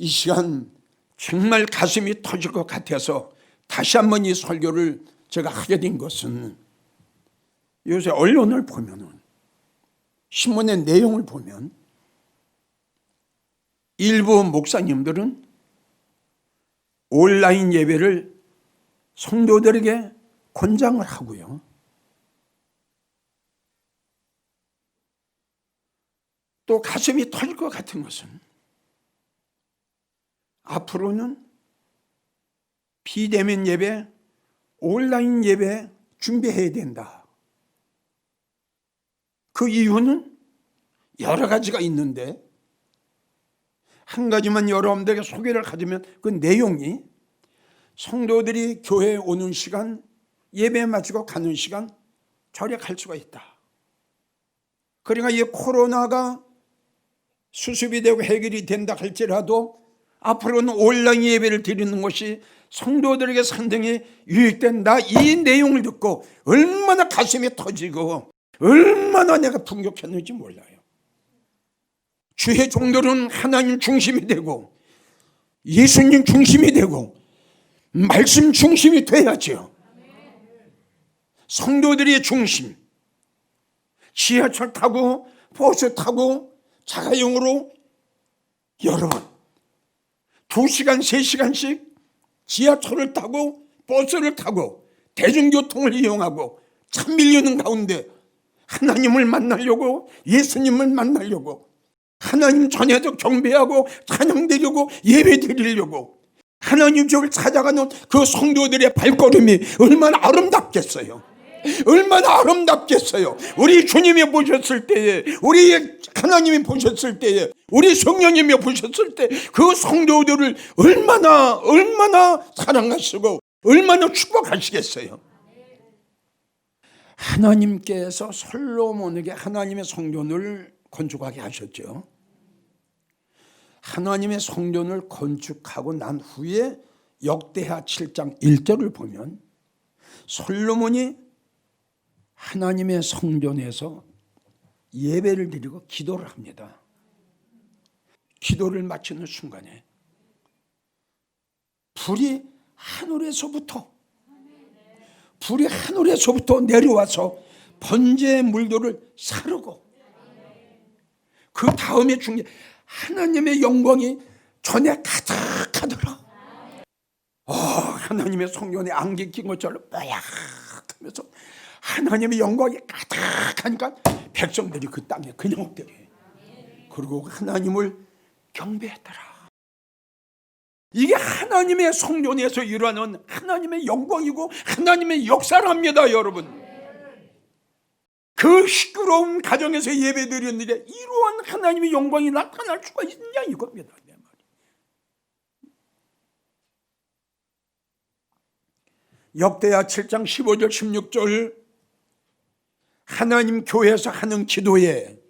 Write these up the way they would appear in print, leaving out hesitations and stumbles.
이 시간 정말 가슴이 터질 것 같아서 다시 한번 이 설교를 제가 하게 된 것은, 요새 언론을 보면은, 신문의 내용을 보면 일부 목사님들은 온라인 예배를 성도들에게 권장을 하고요, 또 가슴이 터질 것 같은 것은 앞으로는 비대면 예배, 온라인 예배 준비해야 된다. 그 이유는 여러 가지가 있는데, 한 가지만 여러분들에게 소개를 하자면, 그 내용이 성도들이 교회에 오는 시간, 예배 마치고 가는 시간 절약할 수가 있다. 그러니까 이 코로나가 수습이 되고 해결이 된다 할지라도 앞으로는 온라인 예배를 드리는 것이 성도들에게 상당히 유익된다. 이 내용을 듣고 얼마나 가슴이 터지고 얼마나 내가 풍족했는지 몰라요. 주의 종들은 하나님 중심이 되고 예수님 중심이 되고 말씀 중심이 돼야죠. 성도들의 중심, 지하철 타고 버스 타고 자가용으로 여러 번 2시간 3시간씩 지하철을 타고 버스를 타고 대중교통을 이용하고 참 밀리는 가운데 하나님을 만나려고, 예수님을 만나려고, 하나님 전에도 경배하고 찬양드리고 예배드리려고 하나님 집을 찾아가는 그 성도들의 발걸음이 얼마나 아름답겠어요. 얼마나 아름답겠어요. 우리 주님이 보셨을 때에, 우리 하나님이 보셨을 때에, 우리 성령님이 보셨을 때 그 성도들을 얼마나 사랑하시고 얼마나 축복하시겠어요. 하나님께서 솔로몬에게 하나님의 성전을 건축하게 하셨죠. 하나님의 성전을 건축하고 난 후에 역대하 7장 1절을 보면 솔로몬이 하나님의 성전에서 예배를 드리고 기도를 합니다. 기도를 마치는 순간에 불이 하늘에서부터 내려와서 번제의 물들을 사르고, 그 다음에 중요한 하나님의 영광이 전에 가득하더라. 하나님의 성전에 안개 낀 것처럼 뽀얗하면서 하나님의 영광이 가득하니까 백성들이 그 땅에 그냥 엎드려. 그리고 하나님을 경배했더라. 이게 하나님의 성전에서 일어나는 하나님의 영광이고 하나님의 역사랍니다, 여러분. 그 시끄러운 가정에서 예배드렸는데 이러한 하나님의 영광이 나타날 수가 있느냐 이겁니다. 내 말이. 역대하 7장 15절 16절 하나님 교회에서 하는 기도에,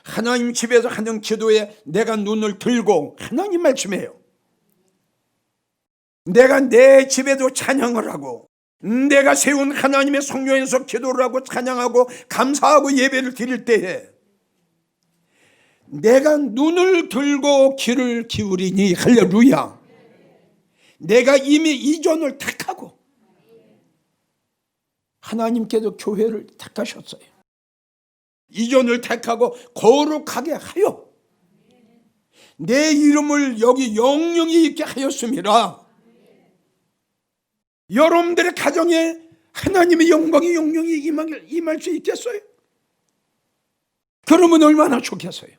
하나님 집에서 하는 기도에 내가 눈을 들고, 하나님 말씀해요. 내가 내 집에도 찬양을 하고 내가 세운 하나님의 성전에서 기도를 하고 찬양하고 감사하고 예배를 드릴 때에 내가 눈을 들고 귀를 기울이니, 할렐루야. 내가 이미 이전을 택하고, 하나님께서 교회를 택하셨어요. 이전을 택하고 거룩하게 하여 내 이름을 여기 영영히 있게 하였음이라. 여러분들의 가정에 하나님의 영광이 영영히 임할 수 있겠어요? 그러면 얼마나 좋겠어요.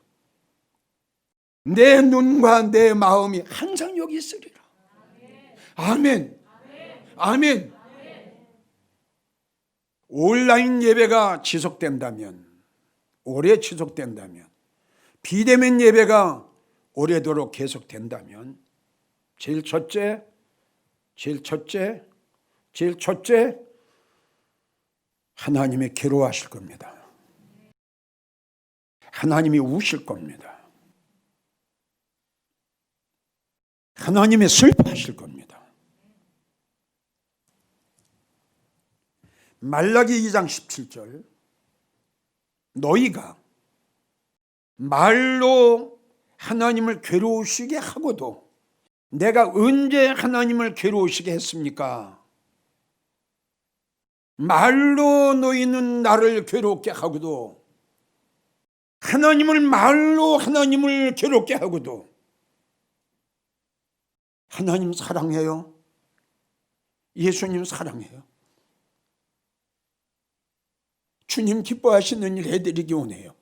내 눈과 내 마음이 항상 여기 있으리라. 아멘. 아멘. 온라인 예배가 지속된다면, 오래 지속된다면, 비대면 예배가 오래도록 계속된다면 제일 첫째 하나님이 괴로워하실 겁니다. 하나님이 우실 겁니다. 하나님이 슬퍼하실 겁니다. 말라기 2장 17절 너희가 말로 하나님을 괴로우시게 하고도 내가 언제 하나님을 괴로우시게 했습니까? 말로 너희는 나를 괴롭게 하고도, 말로 하나님을 괴롭게 하고도. 하나님 사랑해요? 예수님 사랑해요? 주님 기뻐하시는 일 해드리기 원해요.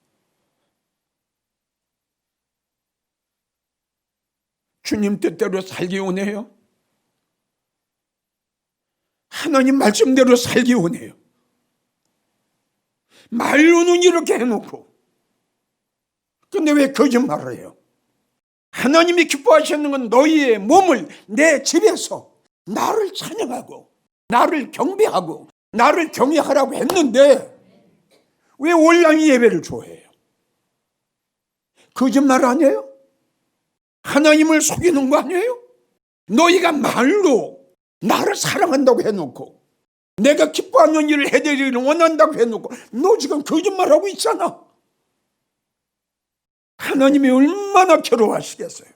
주님 뜻대로 살기 원해요? 하나님 말씀대로 살기 원해요. 말로는 이렇게 해놓고, 근데 왜 거짓말을 해요? 하나님이 기뻐하시는 건 너희의 몸을 내 집에서 나를 찬양하고 나를 경배하고 나를 경외하라고 했는데 왜 온라인 예배를 좋아해요? 거짓말 아니에요? 하나님을 속이는 거 아니에요? 너희가 말로 나를 사랑한다고 해놓고 내가 기뻐하는 일을 해드리기를 원한다고 해놓고 너 지금 거짓말하고 있잖아. 하나님이 얼마나 괴로워하시겠어요?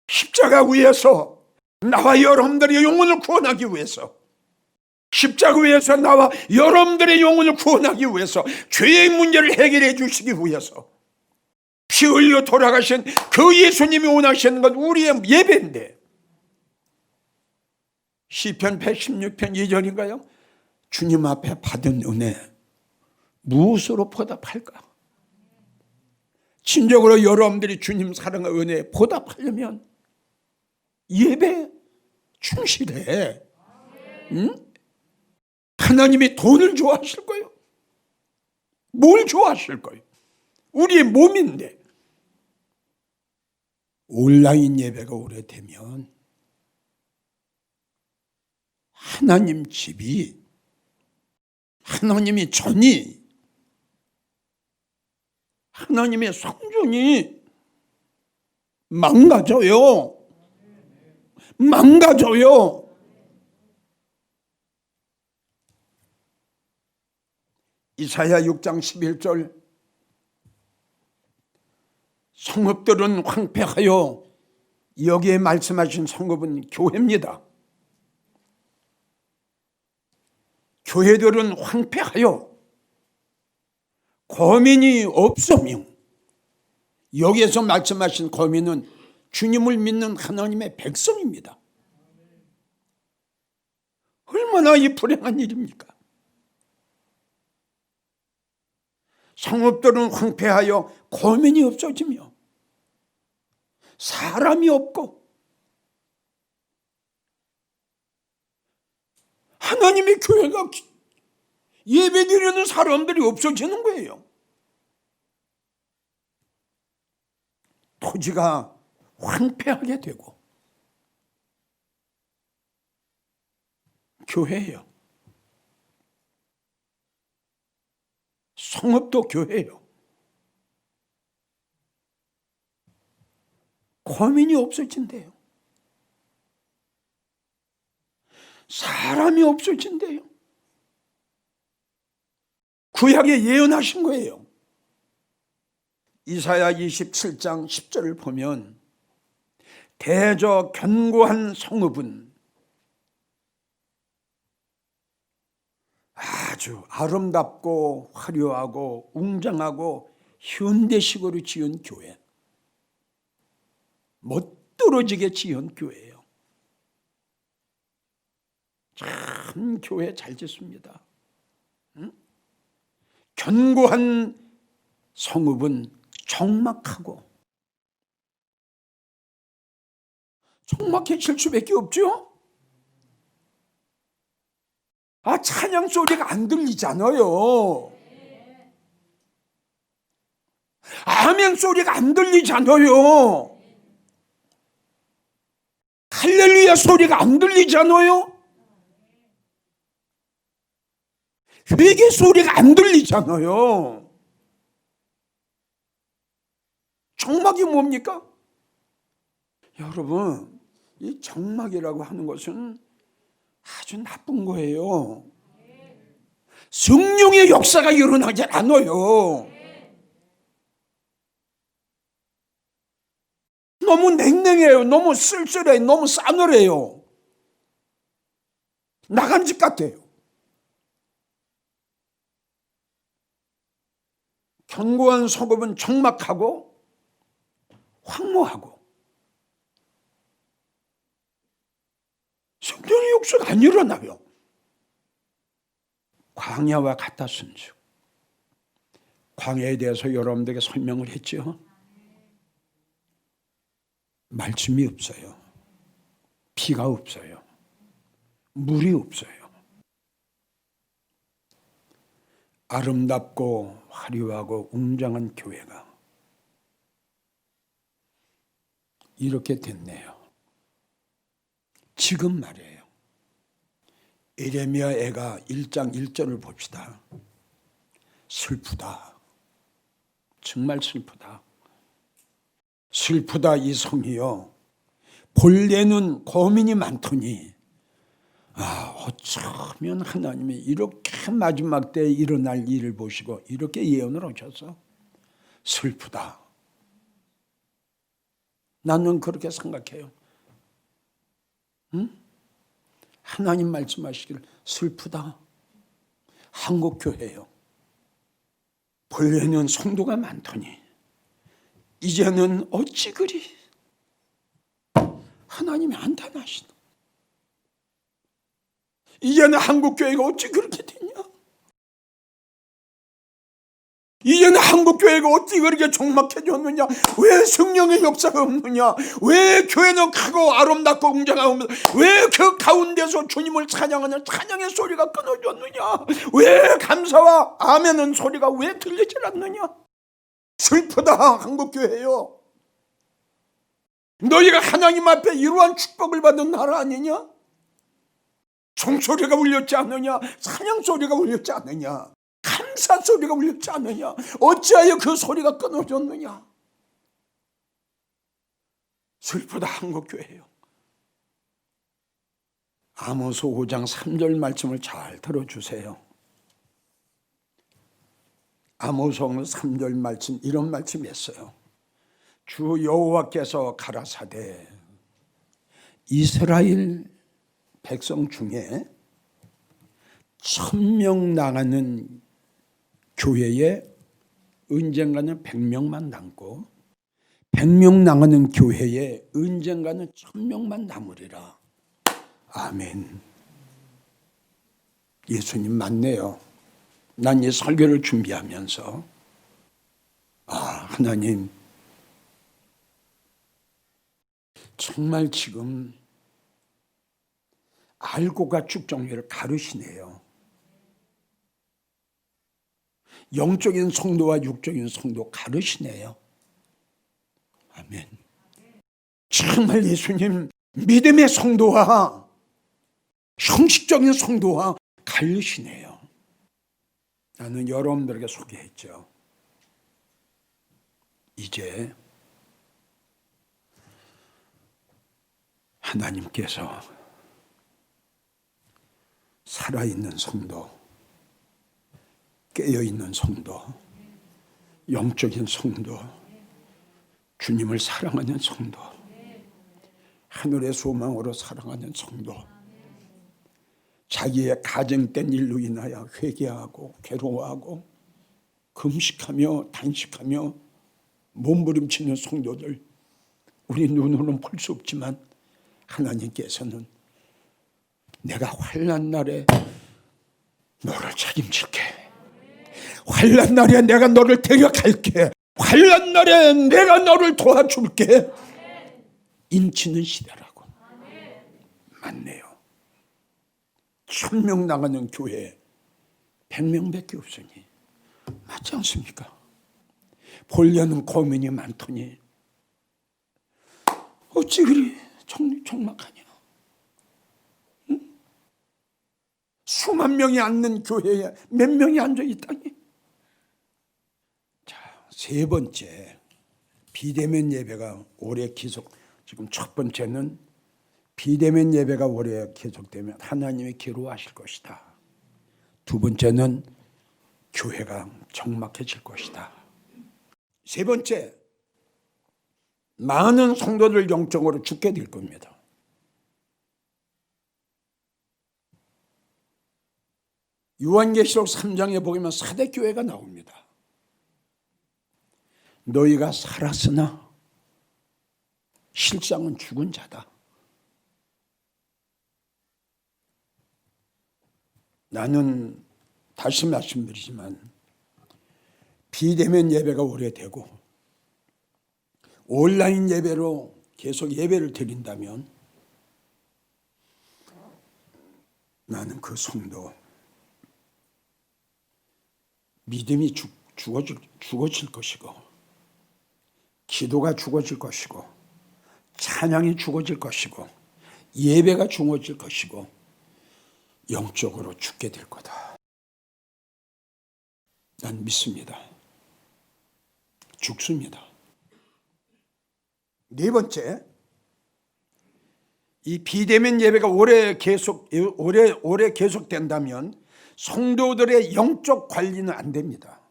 십자가 위에서 나와 여러분들의 영혼을 구원하기 위해서, 십자가 위에서 나와 여러분들의 영혼을 구원하기 위해서, 죄의 문제를 해결해 주시기 위해서 피 흘려 돌아가신 그 예수님이 원하시는 건 우리의 예배인데, 시편 116편 2절인가요? 주님 앞에 받은 은혜 무엇으로 보답할까? 진정으로 여러분들이 주님 사랑과 은혜에 보답하려면 예배 충실해. 응? 하나님이 돈을 좋아하실 거예요? 뭘 좋아하실 거예요? 우리의 몸인데. 온라인 예배가 오래되면 하나님 집이, 하나님의 전이, 하나님의 성전이 망가져요. 이사야 6장 11절, 성읍들은 황폐하여, 여기에 말씀하신 성읍은 교회입니다. 교회들은 황폐하여 거민이 없으며, 여기에서 말씀하신 거민은 주님을 믿는 하나님의 백성입니다. 얼마나 이 불행한 일입니까? 성읍들은 황폐하여 거민이 없어지며 사람이 없고, 하나님의 교회가 예배드리는 사람들이 없어지는 거예요. 토지가 황폐하게 되고, 교회예요. 성읍도 교회예요. 거민이 없어진대요. 사람이 없어진대요. 구약에 예언하신 거예요. 이사야 27장 10절을 보면 대저 견고한 성읍은 아주 아름답고 화려하고 웅장하고 현대식으로 지은 교회, 멋들어지게 지은 교회예요. 참 교회 잘 짓습니다. 응? 견고한 성읍은 적막하고, 적막해질 수밖에 없죠. 찬양 소리가 안 들리잖아요. 아멘 소리가 안 들리잖아요. 할렐루야 소리가 안 들리잖아요. 회개 소리가 안 들리잖아요. 적막이 뭡니까? 여러분, 이 적막이라고 하는 것은 아주 나쁜 거예요. 성령의 역사가 일어나지 않아요. 너무 냉랭해요. 너무 쓸쓸해요. 너무 싸늘해요. 나간 집 같아요. 견고한 성읍은 적막하고 황무하고 생존의 욕구가 안 일어나요. 광야와 같았은즉. 광야에 대해서 여러분들에게 설명을 했죠. 말씀이 없어요. 비가 없어요. 물이 없어요. 아름답고 화려하고 웅장한 교회가 이렇게 됐네요. 지금 말이에요. 예레미야 애가 1장 1절을 봅시다. 슬프다. 정말 슬프다. 슬프다 이 성이여. 본래는 거민이 많더니 어쩌면 하나님이 이렇게 마지막 때에 일어날 일을 보시고 이렇게 예언을 하셔서 슬프다. 나는 그렇게 생각해요. 응? 하나님 말씀하시기를 슬프다. 한국교회요. 본래는 성도가 많더니 이제는 어찌 그리 하나님이 안타나시나. 이제는 한국교회가 어찌 그렇게 됐냐. 이제는 한국교회가 어찌 그렇게 적막해졌느냐. 왜 성령의 역사가 없느냐. 왜 교회는 크고 아름답고 웅장하고 왜 그 가운데서 주님을 찬양하는 찬양의 소리가 끊어졌느냐. 왜 감사와 아멘은 소리가 왜 들리질 않느냐. 슬프다 한국교회요. 너희가 하나님 앞에 이러한 축복을 받은 나라 아니냐. 종소리가 울렸지 않느냐. 찬양 소리가 울렸지 않느냐. 감사 소리가 울렸지 않느냐. 어찌하여 그 소리가 끊어졌느냐. 슬프다 한국교회요. 아모스 5장 3절 말씀을 잘 들어주세요. 아모스 3절 말씀 이런 말씀이 있어요. 주 여호와께서 가라사대 이스라엘 백성 중에 1000명 나가는 교회에 언젠가는 100명만 남고 100명 나가는 교회에 언젠가는 1000명만 남으리라. 아멘. 예수님 맞네요. 난 이 설교를 준비하면서 하나님 정말 지금 알고가 축정회를 가르시네요. 영적인 성도와 육적인 성도 가르시네요. 아멘. 정말 예수님 믿음의 성도와 형식적인 성도와 갈리시네요. 나는 여러분들에게 소개했죠. 이제 하나님께서 살아있는 성도, 깨어있는 성도, 영적인 성도, 주님을 사랑하는 성도, 하늘의 소망으로 사랑하는 성도, 자기의 가정된 일로 인하여 회개하고 괴로워하고 금식하며 단식하며 몸부림치는 성도들, 우리 눈으로는 볼 수 없지만 하나님께서는 내가 환난 날에 너를 책임질게. 환난 날에 내가 너를 데려갈게. 환난 날에 내가 너를 도와줄게. 인치는 시대라고. 맞네요. 1000명 나가는 교회에 100명밖에 없으니 맞지 않습니까? 본래는 고민이 많더니 어찌 그리 적막하냐. 응? 수만 명이 앉는 교회에 몇 명이 앉아 있다니. 자, 세 번째, 비대면 예배가 오래 계속, 지금 첫 번째는 비대면 예배가 오래 계속되면 하나님이 괴로워하실 것이다. 두 번째는 교회가 적막해질 것이다. 세 번째, 많은 성도들 영적으로 죽게 될 겁니다. 요한계시록 3장에 보면 사대교회가 나옵니다. 너희가 살았으나 실상은 죽은 자다. 나는 다시 말씀드리지만 비대면 예배가 오래되고 온라인 예배로 계속 예배를 드린다면 나는 그 성도 믿음이 죽어질 것이고 기도가 죽어질 것이고 찬양이 죽어질 것이고 예배가 죽어질 것이고 영적으로 죽게 될 거다. 난 믿습니다. 죽습니다. 네 번째, 이 비대면 예배가 오래 계속된다면 성도들의 영적 관리는 안 됩니다.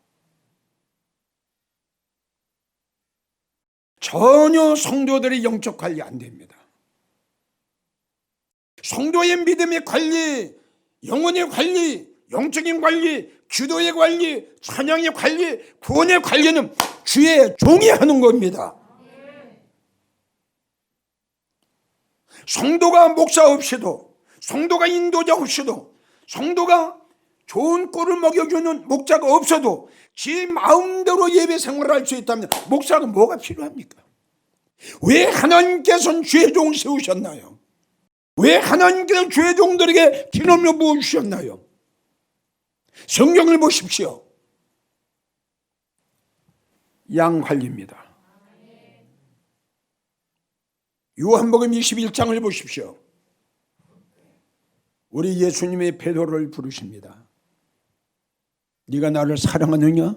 전혀 성도들의 영적 관리 안 됩니다. 성도의 믿음의 관리, 영혼의 관리, 영적인 관리, 기도의 관리, 찬양의 관리, 구원의 관리는 주의 종이 하는 겁니다. 성도가 목사 없이도, 성도가 인도자 없이도, 성도가 좋은 꼴을 먹여주는 목자가 없어도 지 마음대로 예배 생활을 할 수 있다면 목사가 뭐가 필요합니까? 왜 하나님께서는 주의 종을 세우셨나요? 왜 하나님께서 주의 종들에게 기름을 부어주셨나요? 성경을 보십시오. 양 관리입니다. 요한복음 21장을 보십시오. 우리 예수님의 베드로를 부르십니다. 네가 나를 사랑하느냐?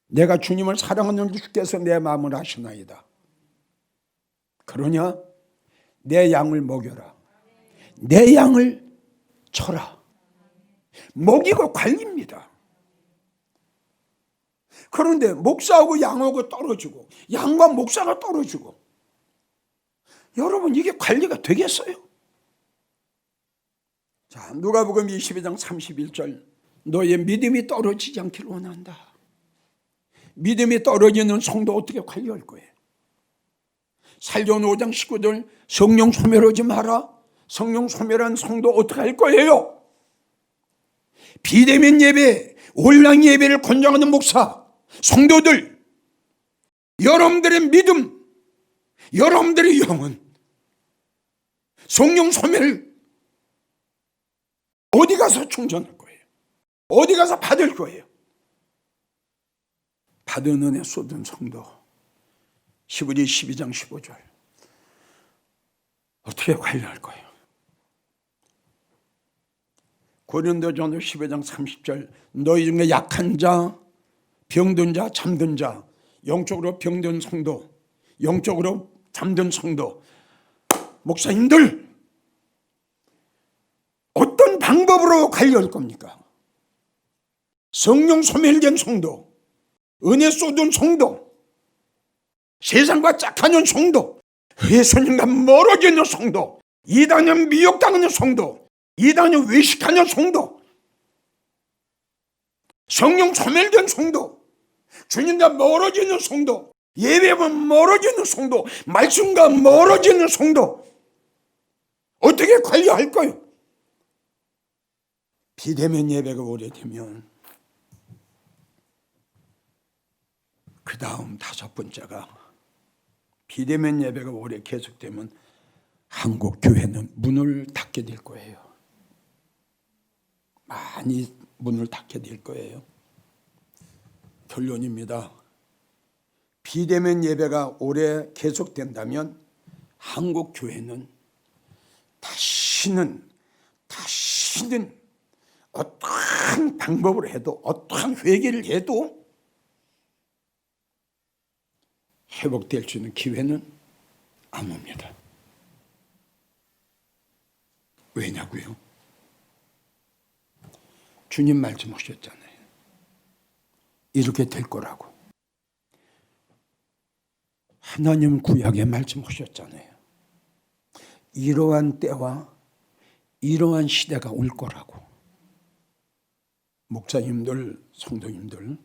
내가 주님을 사랑하는 주께서 내 마음을 아시나이다. 그러냐? 내 양을 먹여라. 내 양을 쳐라. 먹이고 관리입니다. 그런데 목사하고 양하고 떨어지고 양과 목사가 떨어지고 여러분 이게 관리가 되겠어요? 자, 누가복음 22장 31절 너의 믿음이 떨어지지 않기를 원한다. 믿음이 떨어지는 성도 어떻게 관리할 거예요? 살전 5장 19절 성령 소멸하지 마라. 성령 소멸한 성도 어떻게 할 거예요? 비대면 예배, 온라인 예배를 권장하는 목사, 성도들, 여러분들의 믿음, 여러분들의 영혼, 성령 소멸을 어디 가서 충전할 거예요? 어디 가서 받을 거예요? 받은 은혜 쏟은 성도, 히브리 12장 15절 어떻게 관리할 거예요? 고린도전서 15장 30절 너희 중에 약한 자, 병든 자, 잠든 자, 영적으로 병든 성도, 영적으로 잠든 성도, 목사님들 어떤 방법으로 관리할 겁니까? 성령 소멸된 성도, 은혜 쏟은 성도, 세상과 짝하는 성도, 예수님과 멀어지는 성도, 이단에 미혹당하는 성도, 이단에 외식하는 성도, 성령 소멸된 성도, 주님과 멀어지는 성도, 예배와 멀어지는 성도, 말씀과 멀어지는 성도 어떻게 관리할까요? 비대면 예배가 오래되면 그 다음 다섯 번째가 비대면 예배가 오래 계속되면 한국 교회는 문을 닫게 될 거예요. 많이 문을 닫게 될 거예요. 결론입니다. 비대면 예배가 오래 계속된다면 한국 교회는 다시는 어떠한 방법을 해도 어떠한 회개를 해도 회복될 수 있는 기회는 안 옵니다. 왜냐고요? 주님 말씀하셨잖아요. 이렇게 될 거라고. 하나님 구약에 말씀하셨잖아요. 이러한 때와 이러한 시대가 올 거라고. 목사님들, 성도님들,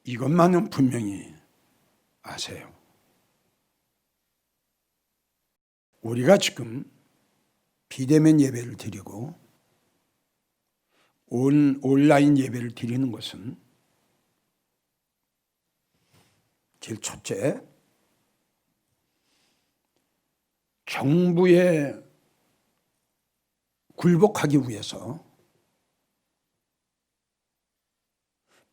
이것만은 분명히 아세요. 우리가 지금 비대면 예배를 드리고 온라인 예배를 드리는 것은 제일 첫째, 정부에 굴복하기 위해서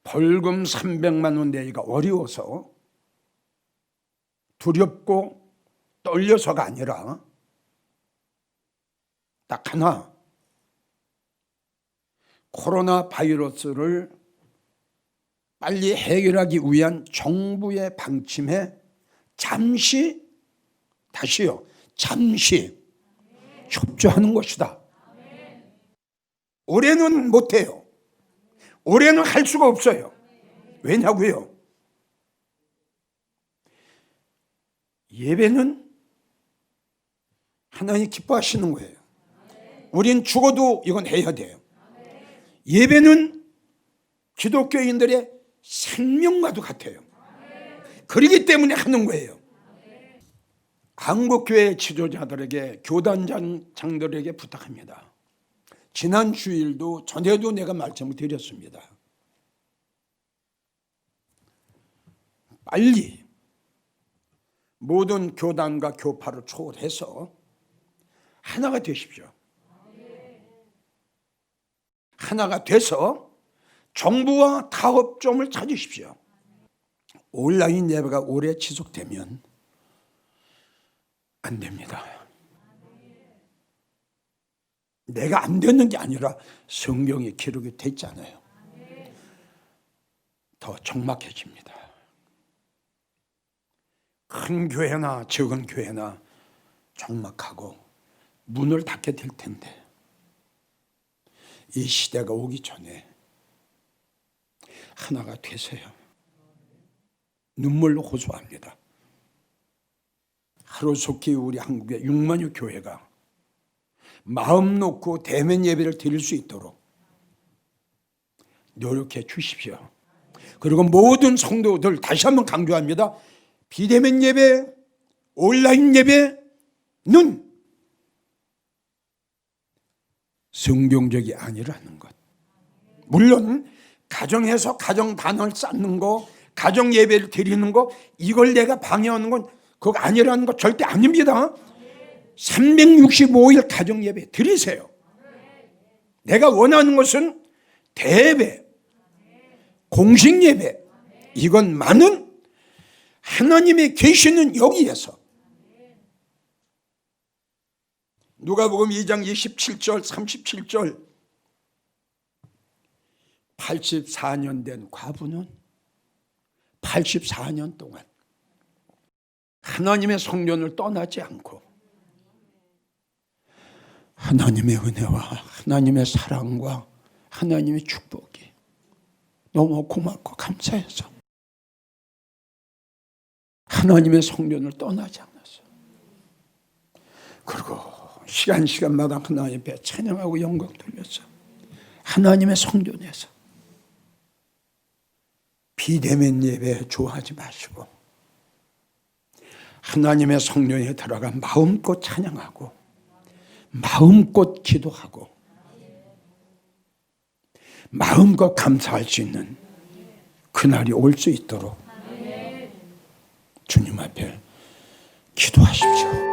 벌금 300만 원 내기가 어려워서 두렵고 떨려서가 아니라 딱 하나, 코로나 바이러스를 빨리 해결하기 위한 정부의 방침에 잠시, 다시요, 잠시 협조하는 것이다. 올해는 못해요. 올해는 할 수가 없어요. 왜냐고요? 예배는 하나님 기뻐하시는 거예요. 우린 죽어도 이건 해야 돼요. 예배는 기독교인들의 생명과도 같아요. 그러기 때문에 하는 거예요. 한국교회 지도자들에게, 교단장들에게 부탁합니다. 지난 주일도 전에도 내가 말씀을 드렸습니다. 빨리 모든 교단과 교파를 초월해서 하나가 되십시오. 하나가 돼서 정부와 타협점을 찾으십시오. 온라인 예배가 오래 지속되면 안 됩니다. 내가 안 되는 게 아니라 성경에 기록이 돼 있잖아요. 더 적막해집니다. 큰 교회나 적은 교회나 적막하고 문을 닫게 될 텐데, 이 시대가 오기 전에 하나가 되세요. 눈물로 호소합니다. 하루속히 우리 한국의 6만여 교회가 마음 놓고 대면 예배를 드릴 수 있도록 노력해 주십시오. 그리고 모든 성도들, 다시 한번 강조합니다. 비대면 예배, 온라인 예배는 성경적이 아니라는 것. 물론 가정에서 가정 단원을 쌓는 거, 가정 예배를 드리는 거, 이걸 내가 방해하는 건 그거 아니라는 거 절대 아닙니다. 365일 가정 예배 드리세요. 내가 원하는 것은 대예배, 공식 예배, 이것만은 하나님이 계시는 여기에서. 누가복음 2장 27절 37절 84년 된 과부는 84년 동안 하나님의 성전을 떠나지 않고 하나님의 은혜와 하나님의 사랑과 하나님의 축복이 너무 고맙고 감사해서 하나님의 성전을 떠나지 않았어요. 그리고 시간마다 하나님 앞에 찬양하고 영광 돌렸어. 하나님의 성전에서 비대면 예배 좋아하지 마시고 하나님의 성전에 들어가 마음껏 찬양하고 마음껏 기도하고 마음껏 감사할 수 있는 그날이 올 수 있도록 주님 앞에 기도하십시오.